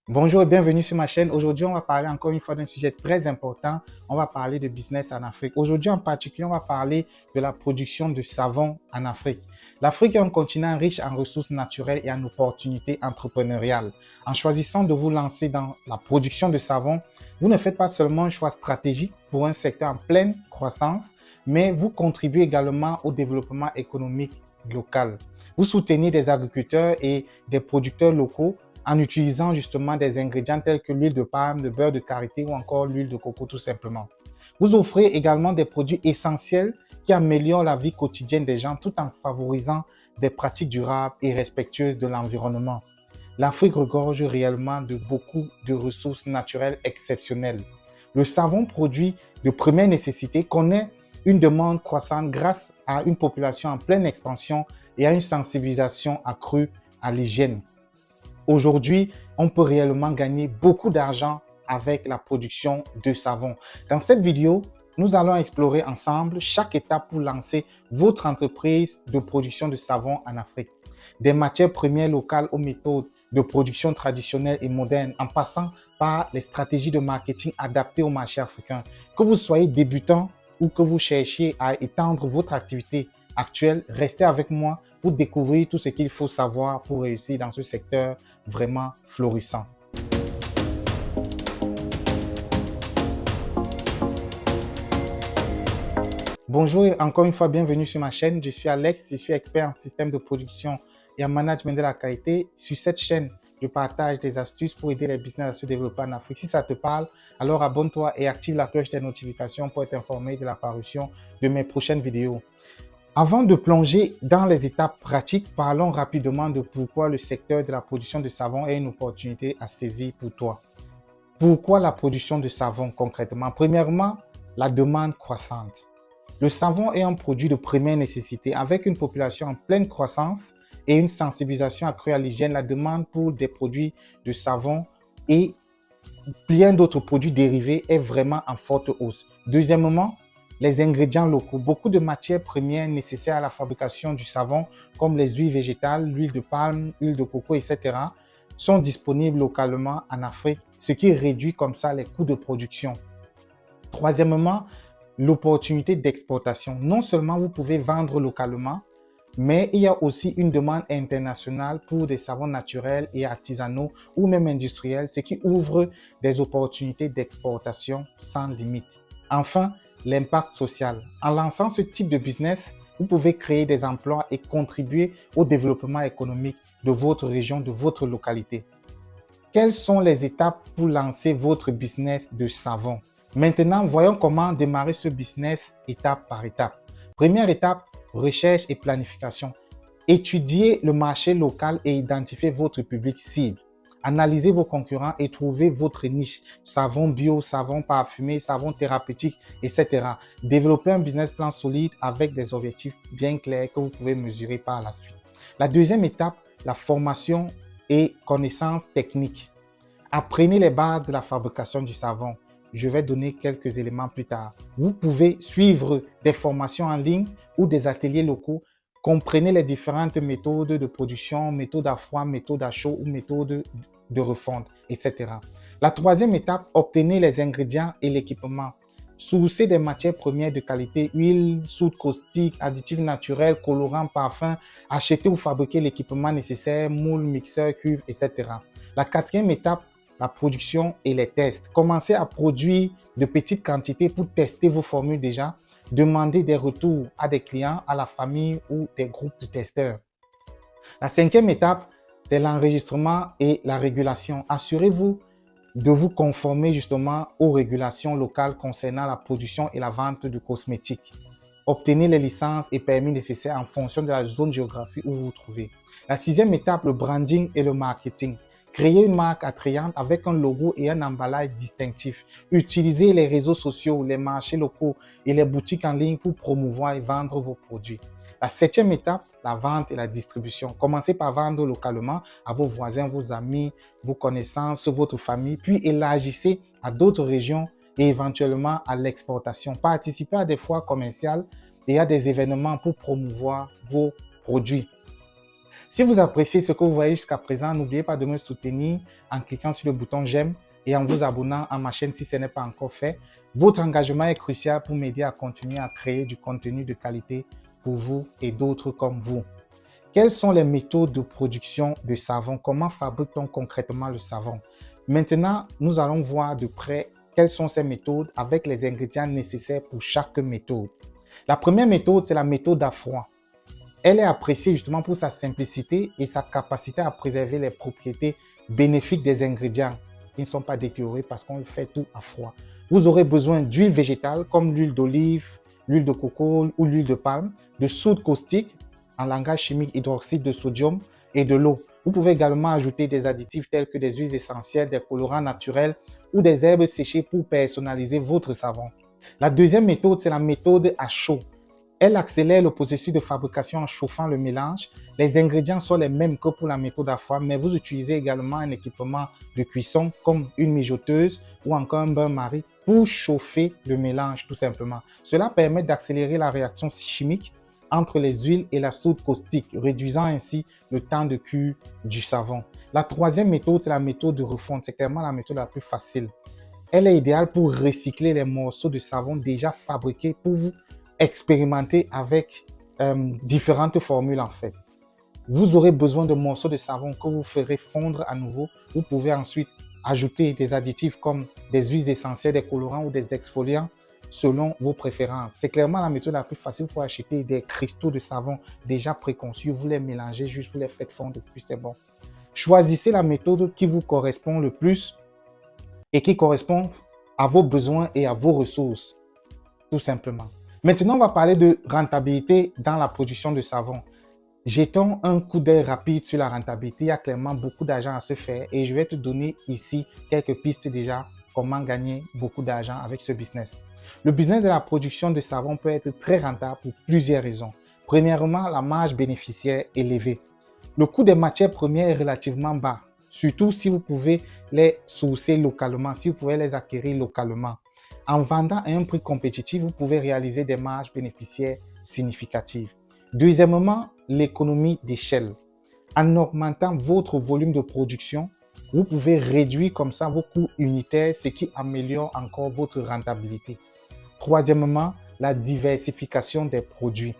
Bonjour et bienvenue sur ma chaîne. Aujourd'hui, on va parler encore une fois d'un sujet très important. On va parler de business en Afrique. Aujourd'hui, en particulier, on va parler de la production de savon en Afrique. L'Afrique est un continent riche en ressources naturelles et en opportunités entrepreneuriales. En choisissant de vous lancer dans la production de savon, vous ne faites pas seulement un choix stratégique pour un secteur en pleine croissance, mais vous contribuez également au développement économique local. Vous soutenez des agriculteurs et des producteurs locaux en utilisant justement des ingrédients tels que l'huile de palme, le beurre de karité ou encore l'huile de coco tout simplement. Vous offrez également des produits essentiels qui améliorent la vie quotidienne des gens tout en favorisant des pratiques durables et respectueuses de l'environnement. L'Afrique regorge réellement de beaucoup de ressources naturelles exceptionnelles. Le savon produit de première nécessité connaît une demande croissante grâce à une population en pleine expansion et à une sensibilisation accrue à l'hygiène. Aujourd'hui, on peut réellement gagner beaucoup d'argent avec la production de savon. Dans cette vidéo, nous allons explorer ensemble chaque étape pour lancer votre entreprise de production de savon en Afrique. Des matières premières locales aux méthodes de production traditionnelles et modernes, en passant par les stratégies de marketing adaptées au marché africain. Que vous soyez débutant ou que vous cherchiez à étendre votre activité actuelle, restez avec moi pour découvrir tout ce qu'il faut savoir pour réussir dans ce secteur vraiment florissant. Bonjour et encore une fois, bienvenue sur ma chaîne. Je suis Alex, je suis expert en système de production et en management de la qualité. Sur cette chaîne, je partage des astuces pour aider les business à se développer en Afrique. Si ça te parle, alors abonne-toi et active la cloche des notifications pour être informé de la parution de mes prochaines vidéos. Avant de plonger dans les étapes pratiques, parlons rapidement de pourquoi le secteur de la production de savon est une opportunité à saisir pour toi. Pourquoi la production de savon concrètement? Premièrement, la demande croissante. Le savon est un produit de première nécessité. Avec une population en pleine croissance et une sensibilisation accrue à l'hygiène, la demande pour des produits de savon et plein d'autres produits dérivés est vraiment en forte hausse. Deuxièmement, les ingrédients locaux. Beaucoup de matières premières nécessaires à la fabrication du savon, comme les huiles végétales, l'huile de palme, l'huile de coco, etc., sont disponibles localement en Afrique, ce qui réduit comme ça les coûts de production. Troisièmement, l'opportunité d'exportation. Non seulement vous pouvez vendre localement, mais il y a aussi une demande internationale pour des savons naturels et artisanaux ou même industriels, ce qui ouvre des opportunités d'exportation sans limite. Enfin, l'impact social. En lançant ce type de business, vous pouvez créer des emplois et contribuer au développement économique de votre région, de votre localité. Quelles sont les étapes pour lancer votre business de savon? Maintenant, voyons comment démarrer ce business étape par étape. Première étape, recherche et planification. Étudiez le marché local et identifiez votre public cible. Analysez vos concurrents et trouvez votre niche. Savon bio, savon parfumé, savon thérapeutique, etc. Développez un business plan solide avec des objectifs bien clairs que vous pouvez mesurer par la suite. La deuxième étape, la formation et connaissances techniques. Apprenez les bases de la fabrication du savon. Je vais donner quelques éléments plus tard. Vous pouvez suivre des formations en ligne ou des ateliers locaux. Comprenez les différentes méthodes de production, méthodes à froid, méthodes à chaud ou méthodes de refonte, etc. La troisième étape, obtenez les ingrédients et l'équipement. Sourcez des matières premières de qualité, huile, soude caustique, additifs naturels, colorants, parfums. Achetez ou fabriquez l'équipement nécessaire, moule, mixeur, cuve, etc. La quatrième étape, la production et les tests. Commencez à produire de petites quantités pour tester vos formules déjà. Demandez des retours à des clients, à la famille ou des groupes de testeurs. La cinquième étape, c'est l'enregistrement et la régulation. Assurez-vous de vous conformer justement aux régulations locales concernant la production et la vente de cosmétiques. Obtenez les licences et permis nécessaires en fonction de la zone géographique où vous vous trouvez. La sixième étape, le branding et le marketing. Créez une marque attrayante avec un logo et un emballage distinctif. Utilisez les réseaux sociaux, les marchés locaux et les boutiques en ligne pour promouvoir et vendre vos produits. La septième étape, la vente et la distribution. Commencez par vendre localement à vos voisins, vos amis, vos connaissances, votre famille, puis élargissez à d'autres régions et éventuellement à l'exportation. Participez à des foires commerciales et à des événements pour promouvoir vos produits. Si vous appréciez ce que vous voyez jusqu'à présent, n'oubliez pas de me soutenir en cliquant sur le bouton j'aime et en vous abonnant à ma chaîne si ce n'est pas encore fait. Votre engagement est crucial pour m'aider à continuer à créer du contenu de qualité pour vous et d'autres comme vous. Quelles sont les méthodes de production de savon? Comment fabrique-t-on concrètement le savon? Maintenant, nous allons voir de près quelles sont ces méthodes avec les ingrédients nécessaires pour chaque méthode. La première méthode, c'est la méthode à froid. Elle est appréciée justement pour sa simplicité et sa capacité à préserver les propriétés bénéfiques des ingrédients qui ne sont pas détériorés parce qu'on fait tout à froid. Vous aurez besoin d'huile végétale comme l'huile d'olive, l'huile de coco ou l'huile de palme, de soude caustique, en langage chimique hydroxyde de sodium et de l'eau. Vous pouvez également ajouter des additifs tels que des huiles essentielles, des colorants naturels ou des herbes séchées pour personnaliser votre savon. La deuxième méthode, c'est la méthode à chaud. Elle accélère le processus de fabrication en chauffant le mélange. Les ingrédients sont les mêmes que pour la méthode à froid, mais vous utilisez également un équipement de cuisson comme une mijoteuse ou encore un bain-marie pour chauffer le mélange tout simplement. Cela permet d'accélérer la réaction chimique entre les huiles et la soude caustique, réduisant ainsi le temps de cuire du savon. La troisième méthode, c'est la méthode de refonte. C'est clairement la méthode la plus facile. Elle est idéale pour recycler les morceaux de savon déjà fabriqués pour vous expérimenter avec différentes formules en fait. Vous aurez besoin de morceaux de savon que vous ferez fondre à nouveau. Vous pouvez ensuite ajouter des additifs comme des huiles essentielles, des colorants ou des exfoliants selon vos préférences. C'est clairement la méthode la plus facile pour acheter des cristaux de savon déjà préconçus. Vous les mélangez, juste vous les faites fondre et puis c'est bon. Choisissez la méthode qui vous correspond le plus et qui correspond à vos besoins et à vos ressources, tout simplement. Maintenant, on va parler de rentabilité dans la production de savon. Jetons un coup d'œil rapide sur la rentabilité. Il y a clairement beaucoup d'argent à se faire et je vais te donner ici quelques pistes déjà comment gagner beaucoup d'argent avec ce business. Le business de la production de savon peut être très rentable pour plusieurs raisons. Premièrement, la marge bénéficiaire élevée. Le coût des matières premières est relativement bas, surtout si vous pouvez les sourcer localement, si vous pouvez les acquérir localement. En vendant à un prix compétitif, vous pouvez réaliser des marges bénéficiaires significatives. Deuxièmement, l'économie d'échelle. En augmentant votre volume de production, vous pouvez réduire comme ça vos coûts unitaires, ce qui améliore encore votre rentabilité. Troisièmement, la diversification des produits.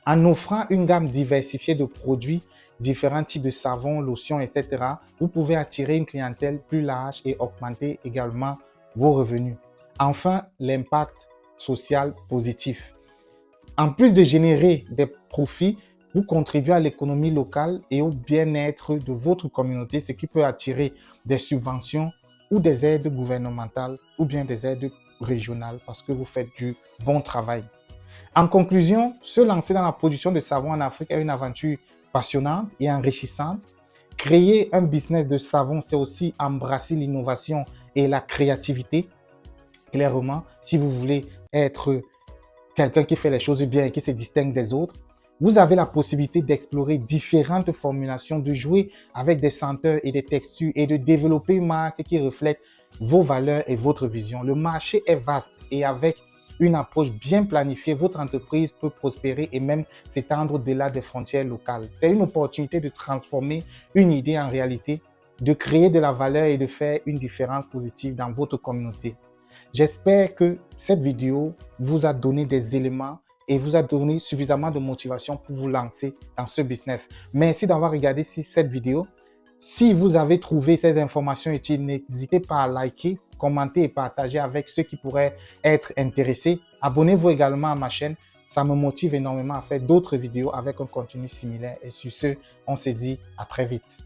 En offrant une gamme diversifiée de produits, différents types de savons, lotions, etc., vous pouvez attirer une clientèle plus large et augmenter également vos revenus. Enfin, l'impact social positif. En plus de générer des profits, vous contribuez à l'économie locale et au bien-être de votre communauté, ce qui peut attirer des subventions ou des aides gouvernementales ou bien des aides régionales parce que vous faites du bon travail. En conclusion, se lancer dans la production de savon en Afrique est une aventure passionnante et enrichissante. Créer un business de savon, c'est aussi embrasser l'innovation et la créativité. Clairement, si vous voulez être quelqu'un qui fait les choses bien et qui se distingue des autres, vous avez la possibilité d'explorer différentes formulations, de jouer avec des senteurs et des textures et de développer une marque qui reflète vos valeurs et votre vision. Le marché est vaste et avec une approche bien planifiée, votre entreprise peut prospérer et même s'étendre au-delà des frontières locales. C'est une opportunité de transformer une idée en réalité, de créer de la valeur et de faire une différence positive dans votre communauté. J'espère que cette vidéo vous a donné des éléments et vous a donné suffisamment de motivation pour vous lancer dans ce business. Merci d'avoir regardé cette vidéo. Si vous avez trouvé ces informations utiles, n'hésitez pas à liker, commenter et partager avec ceux qui pourraient être intéressés. Abonnez-vous également à ma chaîne. Ça me motive énormément à faire d'autres vidéos avec un contenu similaire. Et sur ce, on se dit à très vite.